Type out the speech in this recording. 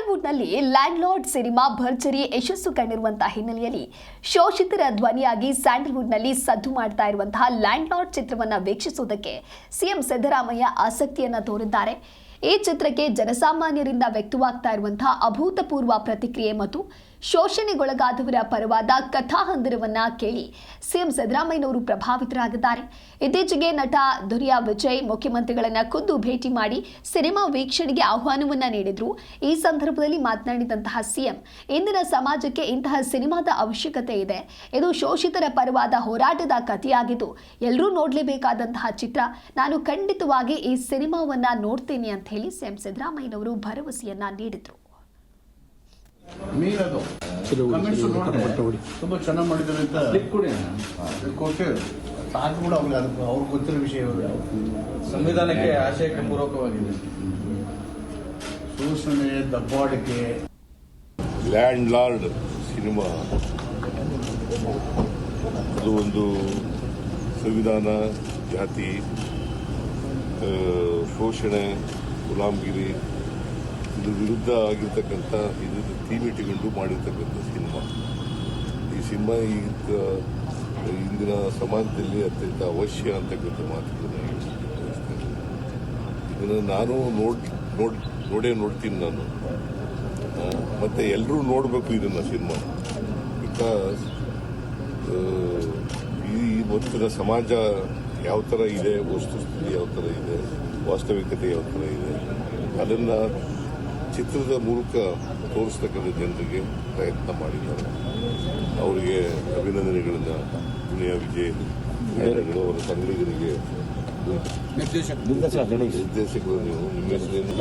ಸ್ಯಾಂಡಲ್ವುಡ್ನಲ್ಲಿ landlord cinema ಭರ್ಜರಿ ಯಶಸ್ಸು ಕಂಡಿರುವಂತಹ ಹಿನ್ನೆಲೆಯಲ್ಲಿ ಶೋಷಿತರ ಧ್ವನಿಯಾಗಿ ಸ್ಯಾಂಡಲ್ವುಡ್ನಲ್ಲಿ ಸದ್ದು ಮಾಡ್ತಾ ಇರುವಂತಹ ಲ್ಯಾಂಡ್ಲಾರ್ಡ್ ಚಿತ್ರವನ್ನು ವೀಕ್ಷಿಸುವುದಕ್ಕೆ ಸಿಎಂ ಸಿದ್ದರಾಮಯ್ಯ ಆಸಕ್ತಿಯನ್ನ ತೋರಿದ್ದಾರೆ. ಈ ಚಿತ್ರಕ್ಕೆ ಜನಸಾಮಾನ್ಯರಿಂದ ವ್ಯಕ್ತವಾಗ್ತಾ ಇರುವಂತಹ ಅಭೂತಪೂರ್ವ ಪ್ರತಿಕ್ರಿಯೆ ಮತ್ತು ಶೋಷಣೆಗೊಳಗಾದವರ ಪರವಾದ ಕಥಾಹಂದರವನ್ನ ಕೇಳಿ ಸಿಎಂ ಸಿದ್ದರಾಮಯ್ಯನವರು ಪ್ರಭಾವಿತರಾಗಿದ್ದಾರೆ. ಇತ್ತೀಚೆಗೆ ನಟ ದುರಿಯಾ ವಿಜಯ್ ಮುಖ್ಯಮಂತ್ರಿಗಳನ್ನ ಖುದ್ದು ಭೇಟಿ ಮಾಡಿ ಸಿನಿಮಾ ವೀಕ್ಷಣೆಗೆ ಆಹ್ವಾನವನ್ನ ನೀಡಿದ್ರು. ಈ ಸಂದರ್ಭದಲ್ಲಿ ಮಾತನಾಡಿದಂತಹ ಸಿಎಂ, ಇಂದಿನ ಸಮಾಜಕ್ಕೆ ಇಂತಹ ಸಿನಿಮಾದ ಅವಶ್ಯಕತೆ ಇದೆ. ಇದು ಶೋಷಿತರ ಪರವಾದ ಹೋರಾಟದ ಕಥೆಯಾಗಿದ್ದು ಎಲ್ಲರೂ ನೋಡಲೇಬೇಕಾದಂತಹ ಚಿತ್ರ. ನಾನು ಖಂಡಿತವಾಗಿ ಈ ಸಿನಿಮಾವನ್ನ ನೋಡ್ತೇನೆ ಅಂತ ಹೇಳಿ ಸಿಎಂ ಸಿದ್ದರಾಮಯ್ಯನವರು ಭರವಸೆಯನ್ನ ನೀಡಿದ್ರು. ಮೀರದು ಕಮೆಂಟ್ಸ್ ನೋಡಿದ್ರೆ ತುಂಬಾ ಚೆನ್ನಾಗಿ ಮಾಡಿದ್ದಾರೆ ಅಂತ ಕೊಟ್ಟೆ ಸಾಕು ಕೂಡ ಅವ್ರಿಗೆ ಗೊತ್ತಿರೋ ವಿಷಯ ಸಂವಿಧಾನಕ್ಕೆ ಆಶಯಕ್ಕೆ ಪೂರಕವಾಗಿದೆ. ಶೋಷಣೆ, ದಬ್ಬಾಳಿಕೆ. ಲ್ಯಾಂಡ್ ಲಾರ್ಡ್ ಸಿನಿಮಾ ಅದು ಒಂದು ಸಂವಿಧಾನ, ಜಾತಿ, ಶೋಷಣೆ, ಗುಲಾಮಗಿರಿ ಇದು ವಿರುದ್ಧ ಆಗಿರ್ತಕ್ಕಂಥ ಇದು ಥೀಮ್ ಇಟ್ಟುಕೊಂಡು ಮಾಡಿರ್ತಕ್ಕಂಥ ಸಿನಿಮಾ. ಈ ಸಿನಿಮಾ ಇಂದಿನ ಸಮಾಜದಲ್ಲಿ ಅತ್ಯಂತ ಅವಶ್ಯ ಅಂತಕ್ಕಂಥ ಮಾತುಗಳನ್ನು ಇದನ್ನು ನಾನು ನೋಡ್ತೀನಿ ನಾನು. ಮತ್ತೆ ಎಲ್ಲರೂ ನೋಡಬೇಕು ಇದನ್ನು ಸಿನಿಮಾ. ಬಿಕಾಸ್ ಈ ಇವತ್ತಿನ ಸಮಾಜ ಯಾವ ಥರ ಇದೆ, ವಸ್ತುಸ್ಥಿತಿ ಯಾವ ಥರ ಇದೆ, ವಾಸ್ತವಿಕತೆ ಯಾವ ಥರ ಇದೆ, ಅದನ್ನು ಚಿತ್ರದ ಮೂಲಕ ತೋರಿಸ್ತಕ್ಕಂಥ ಜನರಿಗೆ ಪ್ರಯತ್ನ ಮಾಡಿದ್ದಾರೆ. ಅವರಿಗೆ ಅಭಿನಂದನೆಗಳನ್ನು ದುನಿಯಾ ವಿಜಯ್ ಅವರ ಸಂಘಟಕರಿಗೆ ನಿರ್ದೇಶಕರು ನೀವು ನಿಮ್ಮ ಹೆಸರೇನು